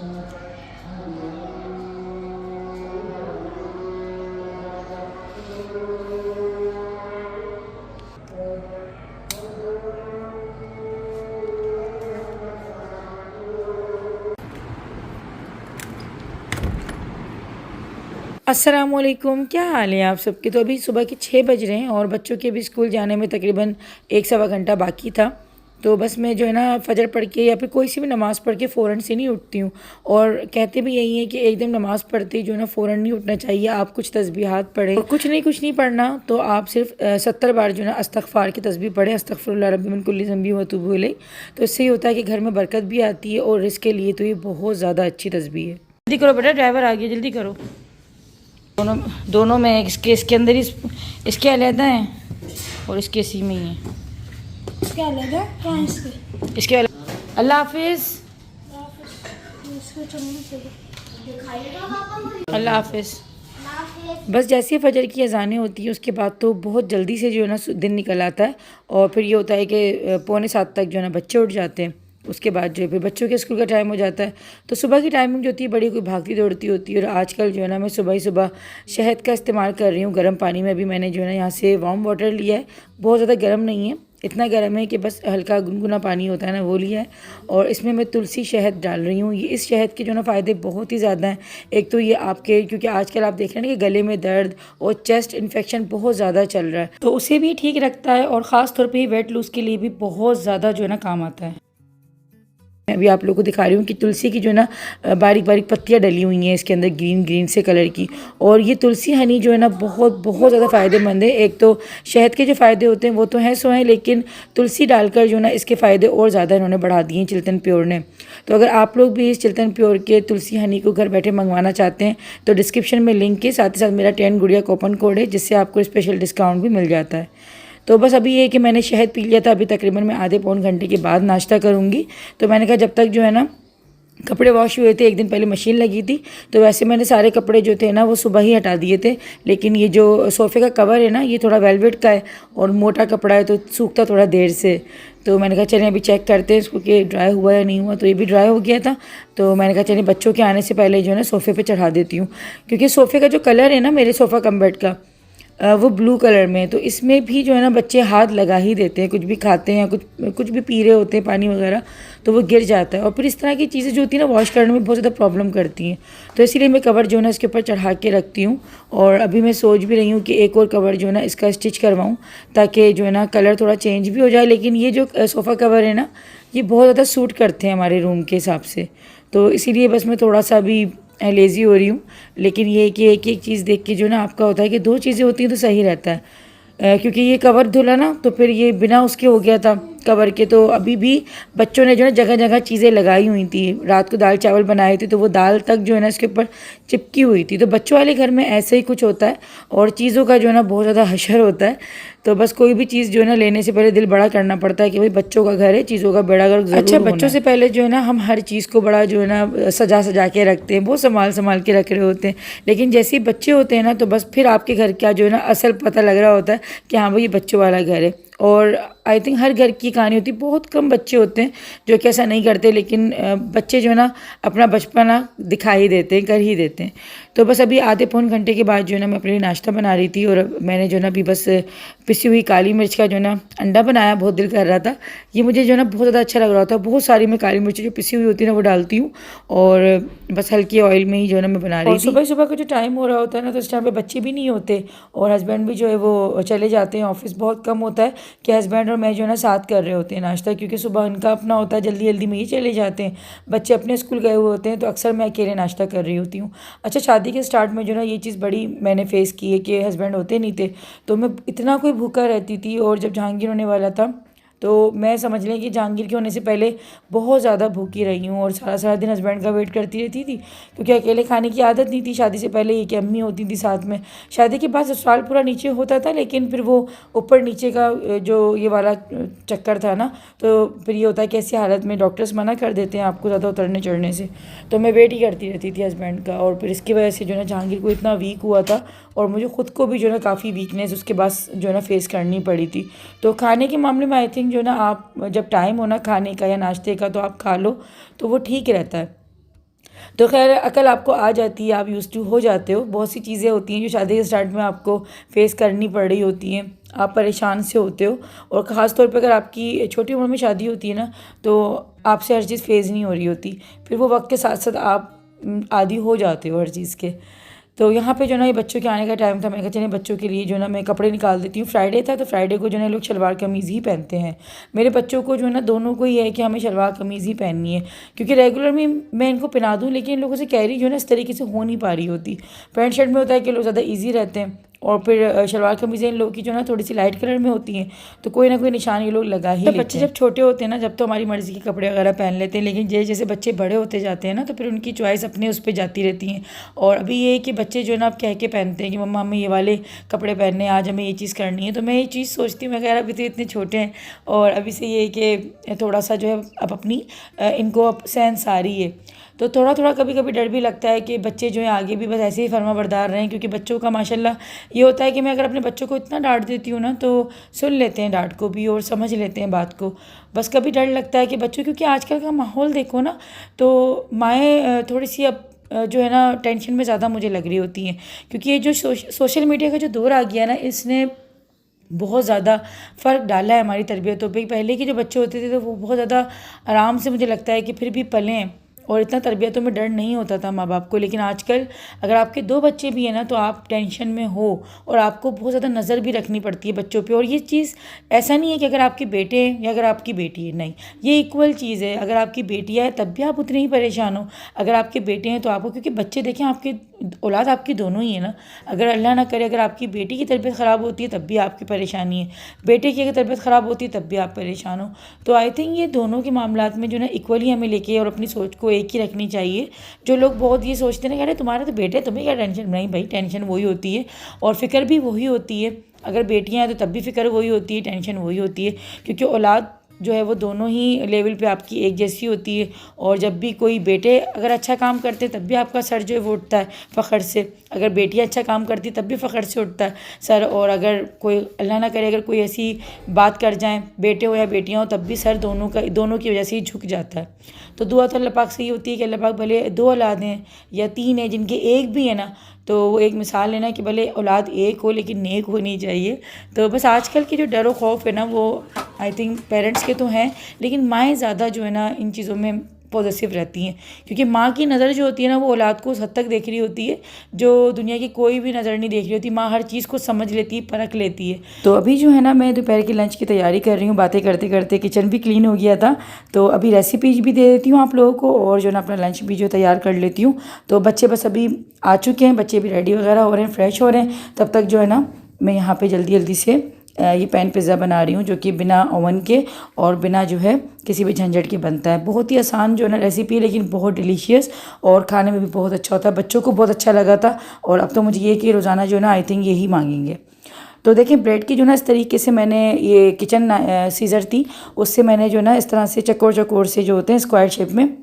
अस्सलामुअलैकुम, क्या हाल है आप सबके। तो अभी सुबह के 6 बज रहे हैं और बच्चों के भी स्कूल जाने में तकरीबन 1 सवा घंटा बाकी था। तो बस मैं जो है ना फ़जर पढ़ के या फिर कोई सी भी नमाज़ पढ़ के फ़ौरन से नहीं उठती हूँ। और कहते भी यही है कि एकदम नमाज़ पढ़ते ही जो है ना फ़ौरन नहीं उठना चाहिए। आप कुछ तस्बीहात पढ़ें और कुछ नहीं पढ़ना। तो आप सिर्फ 70 बार जो है ना अस्तग़फ़ार की तस्बीह पढ़ें, अस्तग़फ़िरुल्लाह रब्बी मिन कुल्ली ज़ंबी व अतूबु इलैह। तो इससे ये होता है कि घर में बरकत भी आती है और रिज़्क़ के लिए तो ये बहुत ज़्यादा अच्छी तस्बीह है। जल्दी करो बेटा, ड्राइवर आ गया, जल्दी करो। दोनों दोनों में इसके अंदर ही इसके अलहदा हैं और इसके इसी में ही हैं। इसके अलहदा क्या है इसके अल्लाह हाफिज़, अल्लाह हाफिज़। बस जैसे ही फजर की अजानें होती है उसके बाद तो बहुत जल्दी से जो है ना दिन निकल आता है। और फिर ये होता है कि 6:45 तक जो है ना बच्चे उठ जाते हैं। उसके बाद जो है फिर बच्चों के स्कूल का टाइम हो जाता है। तो सुबह की टाइमिंग जो होती है बड़ी कोई भागती दौड़ती होती है। और आजकल जो है ना मैं सुबह ही सुबह शहद का इस्तेमाल कर रही हूँ गर्म पानी में। अभी मैंने जो है ना यहाँ से वार्म वाटर लिया है, बहुत ज़्यादा गर्म नहीं है, इतना गर्म है कि बस हल्का गुनगुना पानी होता है ना वो लिया है। और इसमें मैं तुलसी शहद डाल रही हूँ। ये इस शहद के जो ना फ़ायदे बहुत ही ज़्यादा हैं। एक तो ये आपके, क्योंकि आजकल आप देख रहे हैं ना कि गले में दर्द और चेस्ट इन्फेक्शन बहुत ज़्यादा चल रहा है, तो उसे भी ठीक रखता है। और ख़ास तौर पे वेट लूज़ के लिए भी बहुत ज़्यादा जो है ना काम आता है। मैं अभी आप लोगों को दिखा रही हूँ कि तुलसी की जो है ना बारीक बारीक पत्तियाँ डली हुई हैं इसके अंदर, ग्रीन ग्रीन से कलर की। और ये तुलसी हनी जो है ना बहुत ज़्यादा फ़ायदेमंद है। एक तो शहद के जो फ़ायदे होते हैं वो तो हैं सो हैं, लेकिन तुलसी डालकर जो है ना इसके फ़ायदे और ज़्यादा इन्होंने बढ़ा दिए हैं चिल्तन प्योर ने। तो अगर आप लोग भी इस चिल्तन प्योर के तुलसी हनी को घर बैठे मंगवाना चाहते हैं तो डिस्क्रिप्शन में लिंक के साथ ही साथ मेरा 10 गुड़िया कूपन कोड है, जिससे आपको स्पेशल डिस्काउंट भी मिल जाता है। तो बस अभी ये कि मैंने शहद पी लिया था, अभी तकरीबन मैं आधे पौन घंटे के बाद नाश्ता करूँगी। तो मैंने कहा जब तक जो है ना कपड़े वॉश हुए थे, एक दिन पहले मशीन लगी थी तो वैसे मैंने सारे कपड़े जो थे ना वो सुबह ही हटा दिए थे। लेकिन ये जो सोफ़े का कवर है ना ये थोड़ा वेलवेट का है और मोटा कपड़ा है तो सूखता थोड़ा देर से। तो मैंने कहा चलें अभी चेक करते हैं इसको कि ड्राई हुआ या नहीं हुआ। तो ये भी ड्राई हो गया था। तो मैंने कहा चलिए बच्चों के आने से पहले जो है ना सोफ़े पे चढ़ा देती हूँ, क्योंकि सोफ़े का जो कलर है ना मेरे सोफ़ा कम बेड का वो ब्लू कलर में है। तो इसमें भी जो है ना बच्चे हाथ लगा ही देते हैं, कुछ भी खाते हैं, कुछ भी पी रहे होते हैं पानी वगैरह तो वो गिर जाता है। और फिर इस तरह की चीज़ें जो होती हैं ना वॉश करने में बहुत ज़्यादा प्रॉब्लम करती हैं। तो इसीलिए मैं कवर जो है ना इसके ऊपर चढ़ा के रखती हूँ। और अभी मैं सोच भी रही हूँ कि एक और कवर जो है ना इसका स्टिच करवाऊँ, ताकि जो है ना कलर थोड़ा चेंज भी हो जाए। लेकिन ये जो सोफ़ा कवर है ना ये बहुत ज़्यादा सूट करते हैं हमारे रूम के हिसाब से। तो इसीलिए बस मैं थोड़ा सा भी लेज़ी हो रही हूँ। लेकिन ये है कि एक एक चीज़ देख के जो ना आपका होता है कि दो चीज़ें होती हैं तो सही रहता है। क्योंकि ये कवर धुला ना तो फिर ये बिना उसके हो गया था कवर के। तो अभी भी बच्चों ने जो है जगह जगह चीज़ें लगाई हुई थी। रात को दाल चावल बनाए थे तो वो दाल तक जो है ना इसके ऊपर चिपकी हुई थी। तो बच्चों वाले घर में ऐसे ही कुछ होता है और चीज़ों का जो है ना बहुत ज़्यादा हशर होता है। तो बस कोई भी चीज़ जो है ना लेने से पहले दिल बड़ा करना पड़ता है कि भाई बच्चों का घर है, चीज़ों का बेड़ा गर्क ज़रूर अच्छा बच्चों से पहले जो है ना हम हर चीज़ को बड़ा जो है ना सजा के रखते हैं, बहुत संभाल के रख रहे होते हैं। लेकिन जैसे ही बच्चे होते हैं ना तो बस फिर आपके घर का जो है ना असल पता लग रहा होता है कि हाँ भाई ये बच्चों वाला घर है। और आई थिंक हर घर की कहानी होती है, बहुत कम बच्चे होते हैं जो कि ऐसा नहीं करते। लेकिन बच्चे जो है ना अपना बचपना दिखा ही देते हैं, कर ही देते हैं। तो बस अभी आधे पौन घंटे के बाद जो है ना मैं अपने लिए नाश्ता बना रही थी। और मैंने जो है ना अभी बस पिसी हुई काली मिर्च का जो है ना अंडा बनाया, बहुत दिल कर रहा था। ये मुझे जो है ना बहुत ज़्यादा अच्छा लग रहा था। बहुत सारी मैं काली मिर्च जो पिसी हुई होती है ना वो डालती हूँ और बस हल्की ऑयल में ही जो है ना मैं बना रही थी। सुबह सुबह का जो टाइम हो रहा होता है ना तो इस टाइम पे बच्चे भी नहीं होते और हस्बैंड भी जो है वो चले जाते हैं ऑफिस। बहुत कम होता है कि हस्बैंड और मैं जो है ना साथ कर रहे होते हैं नाश्ता, क्योंकि सुबह उनका अपना होता है, जल्दी जल्दी में ही चले जाते हैं, बच्चे अपने स्कूल गए हुए होते हैं। तो अक्सर मैं अकेले नाश्ता कर रही होती हूँ। अच्छा, शादी के स्टार्ट में जो ना ये चीज़ बड़ी मैंने फेस की है कि हस्बैंड होते नहीं थे तो मैं इतना कोई भूखा रहती थी। और जब जहांगीर होने वाला था तो मैं समझ लें कि जहांगीर के होने से पहले बहुत ज़्यादा भूखी रही हूँ और सारा सारा दिन हस्बैंड का वेट करती रहती थी, क्योंकि अकेले खाने की आदत नहीं थी शादी से पहले। ये कि अम्मी होती थी साथ में। शादी के बाद ससुराल पूरा नीचे होता था, लेकिन फिर वो ऊपर नीचे का जो ये वाला चक्कर था ना तो फिर ये होता है कि ऐसी हालत में डॉक्टर्स मना कर देते हैं आपको ज़्यादा उतरने चढ़ने से। तो मैं वेट ही करती रहती थी हस्बैंड का। और फिर इसकी वजह से जो है ना जहांगीर को इतना वीक हुआ था और मुझे ख़ुद को भी जो है ना काफ़ी वीकनेस उसके बाद जो है ना फेस करनी पड़ी थी। तो खाने के मामले में आई थिंक जो ना आप जब टाइम हो ना खाने का या नाश्ते का तो आप खा लो तो वो ठीक रहता है। तो खैर अकल आपको आ जाती है, आप यूज़ टू हो जाते हो। बहुत सी चीज़ें होती हैं जो शादी के स्टार्ट में आपको फेस करनी पड़ रही होती हैं, आप परेशान से होते हो। और ख़ास तौर पे अगर आपकी छोटी उम्र में शादी होती है ना, तो आपसे हर चीज़ फेस नहीं हो रही होती, फिर वो वक्त के साथ साथ आप आदी हो जाते हो हर चीज़ के। तो यहाँ पे जो ना ये बच्चों के आने का टाइम था, मैंने कहा चलिए बच्चों के लिए जो ना मैं कपड़े निकाल देती हूँ। फ्राइडे था तो फ्राइडे को जो ना लोग शलवार कमीज़ ही पहनते हैं। मेरे बच्चों को जो है ना दोनों को ही है कि हमें शलवार कमीज़ ही पहननी है, क्योंकि रेगुलर में मैं इनको पहना दूँ लेकिन इन लोगों से कैरी जो है ना इस तरीके से हो नहीं पा रही होती। पैंट शर्ट में होता है कि लोग ज़्यादा ईजी रहते हैं, और फिर शलवार कमीज़ें इन लोगों की जो ना थोड़ी सी लाइट कलर में होती हैं, तो कोई ना कोई निशान ये लोग लगा ही लेते हैं। बच्चे जब छोटे होते हैं ना, जब तो हमारी मर्ज़ी के कपड़े वगैरह पहन लेते हैं, लेकिन जैसे जैसे बच्चे बड़े होते जाते हैं ना, तो फिर उनकी चॉइस अपने उस पर जाती रहती हैं। और अभी ये है कि बच्चे जो है ना अब कह के पहनते हैं कि मम्मा हमें ये वाले कपड़े पहनने हैं, आज हमें ये चीज़ करनी है। तो मैं ये चीज़ सोचती हूँ, मैं कह अभी तो इतने छोटे हैं और अभी से ये कि थोड़ा सा जो है अब अपनी इनको अब सेंस आ रही है, तो थोड़ा थोड़ा कभी कभी डर भी लगता है कि बच्चे जो हैं आगे भी बस ऐसे ही फर्माबरदार रहें। क्योंकि बच्चों का माशाल्लाह ये होता है कि मैं अगर अपने बच्चों को इतना डांट देती हूँ ना, तो सुन लेते हैं डांट को भी और समझ लेते हैं बात को। बस कभी डर लगता है कि बच्चों, क्योंकि आजकल का माहौल देखो ना, तो माएँ थोड़ी सी अब जो है ना टेंशन में ज़्यादा मुझे लग रही होती हैं। क्योंकि ये जो सोशल मीडिया का जो दौर आ गया ना, इसने बहुत ज़्यादा फ़र्क डाला है हमारी तरबियतों पे। पहले के जो बच्चे होते थे तो वो बहुत ज़्यादा आराम से मुझे लगता है कि फिर भी पलें, और इतना तरबियतों में डर नहीं होता था माँ बाप को। लेकिन आजकल अगर आपके 2 बच्चे भी हैं ना, तो आप टेंशन में हो और आपको बहुत ज़्यादा नज़र भी रखनी पड़ती है बच्चों पे। और ये चीज़ ऐसा नहीं है कि अगर आपके बेटे हैं या अगर आपकी बेटी है, नहीं, ये इक्वल चीज़ है। अगर आपकी बेटियाँ है तब भी आप उतने ही परेशान हो, अगर आपके बेटे हैं तो आपको, क्योंकि बच्चे देखें आपके औलाद आपकी दोनों ही है ना। अगर अल्लाह ना करे अगर आपकी बेटी की तबीयत ख़राब होती है तब भी आपकी परेशानी है, बेटे की अगर तबीयत ख़राब होती है तब भी आप परेशान हो। तो आई थिंक ये दोनों के मामलात में जो ना इक्वली हमें लेके और अपनी सोच को एक ही रखनी चाहिए। जो लोग बहुत ये सोचते हैं ना, कह रहे तुम्हारा तो बेटे, तुम्हें क्या टेंशन। नहीं भाई, टेंशन वही होती है और फ़िक्र भी वही होती है। अगर बेटियाँ हैं तो तब भी फ़िक्र वही होती है, टेंशन वही होती है। क्योंकि औलाद जो है वो दोनों ही लेवल पे आपकी एक जैसी होती है। और जब भी कोई बेटे अगर अच्छा काम करते हैं तब भी आपका सर जो है वो उठता है फ़ख्र से, अगर बेटियाँ अच्छा काम करती तब भी फ़ख्र से उठता है सर। और अगर कोई अल्लाह ना करे अगर कोई ऐसी बात कर जाएं, बेटे हो या बेटियाँ हो, तब भी सर दोनों की वजह से ही झुक जाता है। तो दुआ तो अल्लाह पाक से ही होती है कि अल्लाह पाक भले 2 औलाद हैं या 3 हैं, जिनके एक भी है ना, तो वो एक मिसाल लेना कि भले औलाद एक हो लेकिन नेक होनी चाहिए। तो बस आजकल की जो डर व खौफ है ना, वो आई थिंक पेरेंट्स के तो हैं, लेकिन माएँ ज़्यादा जो है ना इन चीज़ों में पॉजिटिव रहती हैं। क्योंकि माँ की नज़र जो होती है ना, वो औलाद को उस हद तक देख रही होती है जो दुनिया की कोई भी नज़र नहीं देख रही होती। माँ हर चीज़ को समझ लेती है, परख लेती है। तो अभी जो है ना मैं दोपहर के लंच की तैयारी कर रही हूँ, बातें करते करते किचन भी क्लीन हो गया था। तो अभी रेसिपीज भी दे देती हूँ आप लोगों को, और जो है ना अपना लंच भी जो तैयार कर लेती हूँ। तो बच्चे बस अभी आ चुके हैं, बच्चे भी रेडी वगैरह हो रहे हैं, फ्रेश हो रहे हैं। तब तक जो है ना मैं यहाँ पर जल्दी जल्दी से ये पैन पिज़्ज़ा बना रही हूँ, जो कि बिना ओवन के और बिना जो है किसी भी झंझट के बनता है। बहुत ही आसान जो है ना रेसिपी है, लेकिन बहुत डिलीशियस और खाने में भी बहुत अच्छा होता है। बच्चों को बहुत अच्छा लगा था और अब तो मुझे ये कि रोज़ाना जो है ना आई थिंक यही मांगेंगे। तो देखिए ब्रेड की जो ना इस तरीके से मैंने ये किचन सीज़र थी, उससे मैंने जो ना इस तरह से चकोर चकोर से जो होते हैं स्क्वायर शेप में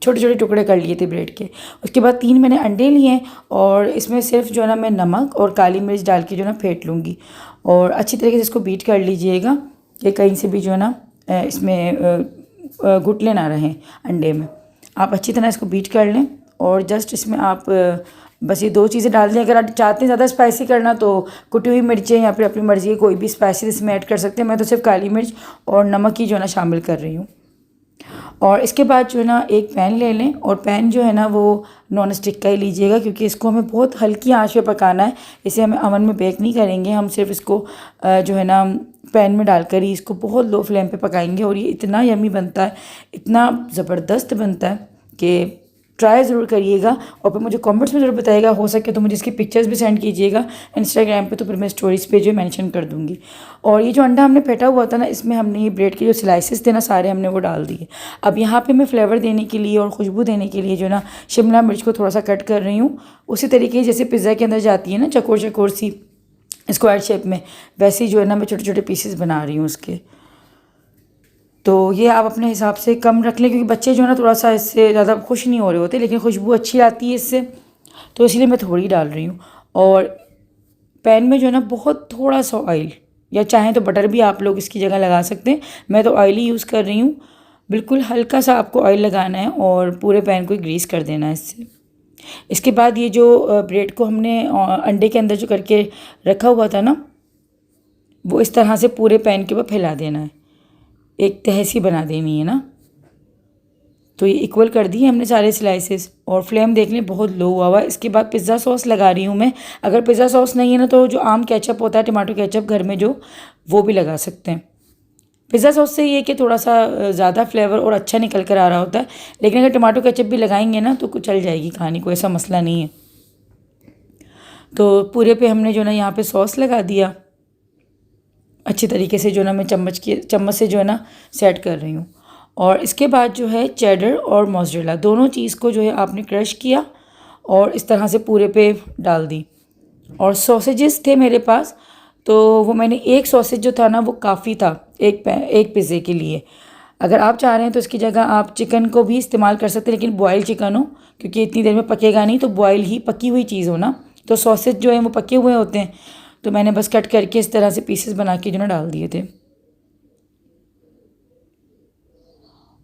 छोटे छोटे टुकड़े कर लिए थे ब्रेड के। उसके बाद 3 मैंने अंडे लिए हैं और इसमें सिर्फ जो है ना मैं नमक और काली मिर्च डाल के जो ना फेंट लूँगी और अच्छी तरीके से इसको बीट कर लीजिएगा कि कहीं से भी जो है ना इसमें घुटले ना रहें अंडे में। आप अच्छी तरह इसको बीट कर लें और जस्ट इसमें आप बस ये 2 चीज़ें डाल दें। अगर आप चाहते हैं ज़्यादा स्पाइसी करना तो कुटी हुई मिर्चें या फिर अपनी मर्ज़ी की कोई भी स्पाइसी इसमें ऐड कर सकते हैं। मैं तो सिर्फ काली मिर्च और नमक ही जो है ना शामिल कर रही हूँ। और इसके बाद जो है ना एक पैन ले लें और पैन जो है ना वो नॉन स्टिक का ही लीजिएगा, क्योंकि इसको हमें बहुत हल्की आंच पे पकाना है। इसे हमें अवन में बेक नहीं करेंगे, हम सिर्फ इसको जो है ना पैन में डालकर ही इसको बहुत लो फ्लेम पे पकाएंगे। और ये इतना यमी बनता है, इतना ज़बरदस्त बनता है कि ट्राई ज़रूर करिएगा और फिर मुझे कमेंट्स में ज़रूर बताइएगा। हो सके तो मुझे इसकी पिक्चर्स भी सेंड कीजिएगा इंस्टाग्राम पे, तो फिर मैं स्टोरीज़ पे जो मेंशन कर दूँगी। और ये जो अंडा हमने फेंटा हुआ था ना, इसमें हमने ये ब्रेड के जो स्लाइसेस थे ना सारे हमने वो डाल दिए। अब यहाँ पे मैं फ्लेवर देने के लिए और खुशबू देने के लिए जो ना शिमला मिर्च को थोड़ा सा कट कर रही हूँ, उसी तरीके जैसे पिज़्ज़ा के अंदर जाती है ना चकोर चकोर सी स्क्वायर शेप में, वैसे ही जो है ना मैं छोटे छोटे पीसेस बना रही हूँ उसके। तो ये आप अपने हिसाब से कम रख लें, क्योंकि बच्चे जो है ना थोड़ा सा इससे ज़्यादा खुश नहीं हो रहे होते, लेकिन खुशबू अच्छी आती है इससे, तो इसलिए मैं थोड़ी डाल रही हूँ। और पैन में जो है ना बहुत थोड़ा सा ऑयल या चाहें तो बटर भी आप लोग इसकी जगह लगा सकते हैं, मैं तो ऑयल ही यूज़ कर रही हूँ। बिल्कुल हल्का सा आपको ऑयल लगाना है और पूरे पैन को ग्रीस कर देना है इससे। इसके बाद ये जो ब्रेड को हमने अंडे के अंदर जो करके रखा हुआ था ना, वो इस तरह से पूरे पैन के ऊपर फैला देना है, एक तह सी बना देनी है ना। तो ये इक्वल कर दिए हमने सारे स्लाइसेस, और फ्लेम देख लें बहुत लो हुआ है। इसके बाद पिज़्ज़ा सॉस लगा रही हूँ मैं। अगर पिज़्ज़ा सॉस नहीं है ना तो जो आम केचप होता है, टमाटो केचप घर में जो, वो भी लगा सकते हैं। पिज़्ज़ा सॉस से ये कि थोड़ा सा ज़्यादा फ्लेवर और अच्छा निकल कर आ रहा होता है, लेकिन अगर टमाटो केचप भी लगाएंगे ना तो कुछ चल जाएगी कहानी, कोई ऐसा मसला नहीं है। तो पूरे पे हमने जो ना यहाँ पे सॉस लगा दिया अच्छी तरीके से, जो ना मैं चम्मच से जो है ना सेट कर रही हूँ। और इसके बाद जो है चेडर और मोज़रेला दोनों चीज़ को जो है आपने क्रश किया और इस तरह से पूरे पे डाल दी। और सॉसेजेस थे मेरे पास, तो वो मैंने एक सॉसेज जो था ना वो काफ़ी था एक पिज़्ज़े के लिए। अगर आप चाह रहे हैं तो इसकी जगह आप चिकन को भी इस्तेमाल कर सकते हैं, लेकिन बॉयल चिकन हो, क्योंकि इतनी देर में पकेगा नहीं, तो बॉयल ही पकी हुई चीज़ हो ना, तो सॉसेज जो है वो पके हुए होते हैं। तो मैंने बस कट करके इस तरह से पीसेस बना के जो ना डाल दिए थे।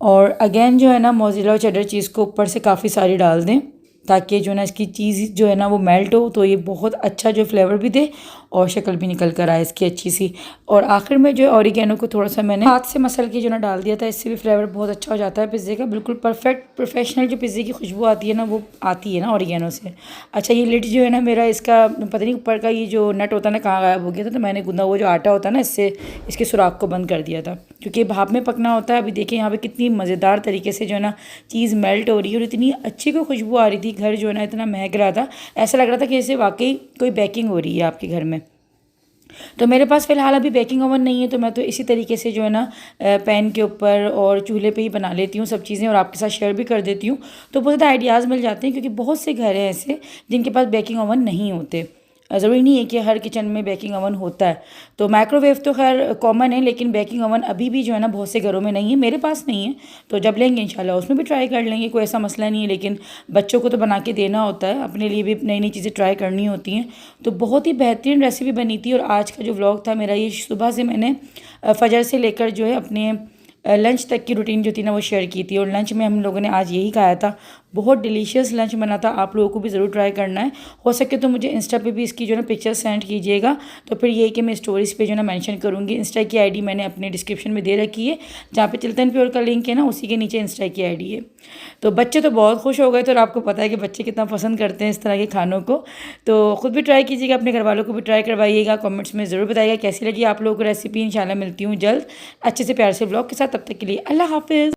और अगेन जो है ना मोज़रेला और चेडर चीज़ को ऊपर से काफ़ी सारी डाल दें, ताकि जो ना इसकी चीज़ जो है ना वो मेल्ट हो, तो ये बहुत अच्छा जो फ्लेवर भी दे और शक्ल भी निकल कर आए इसकी अच्छी सी। और आखिर में जो ऑरिगेनो को थोड़ा सा मैंने हाथ से मसल के जो ना डाल दिया था, इससे भी फ्लेवर बहुत अच्छा हो जाता है पिज़्ज़े का। बिल्कुल परफेक्ट प्रोफेशनल जो पिज़्ज़े की खुशबू आती है ना, वो आती है ना ऑरिगेनो से। अच्छा, ये लिड जो है ना मेरा, इसका पता नहीं ऊपर का ये जो नट होता है ना कहाँ गायब हो गया था, तो मैंने गूंदा वो जो आटा होता है ना, इससे इसके सुराख को बंद कर दिया था, क्योंकि भाप में पकना होता है। अभी देखिए यहाँ पे कितनी मज़ेदार तरीके से जो है ना चीज़ मेल्ट हो रही है और इतनी अच्छी को खुशबू आ रही थी। घर जो है ना इतना महक रहा था, ऐसा लग रहा था कि जैसे वाकई कोई बेकिंग हो रही है आपके घर में। तो मेरे पास फ़िलहाल अभी बेकिंग ओवन नहीं है, तो मैं तो इसी तरीके से जो है ना पैन के ऊपर और चूल्हे पे ही बना लेती हूँ सब चीज़ें, और आपके साथ शेयर भी कर देती हूँ। तो बहुत ज़्यादा आइडियाज़ मिल जाते हैं, क्योंकि बहुत से घर हैं ऐसे जिनके पास बेकिंग ओवन नहीं होते। ज़रूरी नहीं है कि हर किचन में बेकिंग ओवन होता है। तो माइक्रोवेव तो खैर कॉमन है, लेकिन बेकिंग ओवन अभी भी जो है ना बहुत से घरों में नहीं है। मेरे पास नहीं है, तो जब लेंगे इंशाल्लाह उसमें भी ट्राई कर लेंगे, कोई ऐसा मसला नहीं है। लेकिन बच्चों को तो बना के देना होता है, अपने लिए भी नई नई चीज़ें ट्राई करनी होती हैं। तो बहुत ही बेहतरीन रेसिपी बनी थी। और आज का जो व्लॉग था मेरा, ये सुबह से मैंने फजर से लेकर जो है अपने लंच तक की रूटीन जो थी ना वो शेयर की थी। और लंच में हम लोगों ने आज यही खाया था, बहुत डिलीशियस लंच बना था। आप लोगों को भी ज़रूर ट्राई करना है। हो सके तो मुझे इंस्टा पे भी इसकी जो है ना पिक्चर सेंड कीजिएगा, तो फिर ये कि मैं स्टोरीज़ पे जो है ना मेंशन करूँगी। इंस्टा की आईडी मैंने अपने डिस्क्रिप्शन में दे रखी है, जहाँ पे चिल्तन प्योर का लिंक है ना, उसी के नीचे इंस्टा की आईडी है। तो बच्चे तो बहुत खुश हो गए थे, और आपको पता है कि बच्चे कितना पसंद करते हैं इस तरह के खानों को। तो ख़ुद भी ट्राई कीजिएगा, अपने घर वालों को भी ट्राई करवाइएगा। कमेंट्स में ज़रूर बताइएगा कैसी लगी आप लोगों को रेसिपी। इंशाल्लाह मिलती हूँ जल्द अच्छे से प्यार से ब्लॉग के साथ। तब तक के लिए अल्लाह हाफिज़।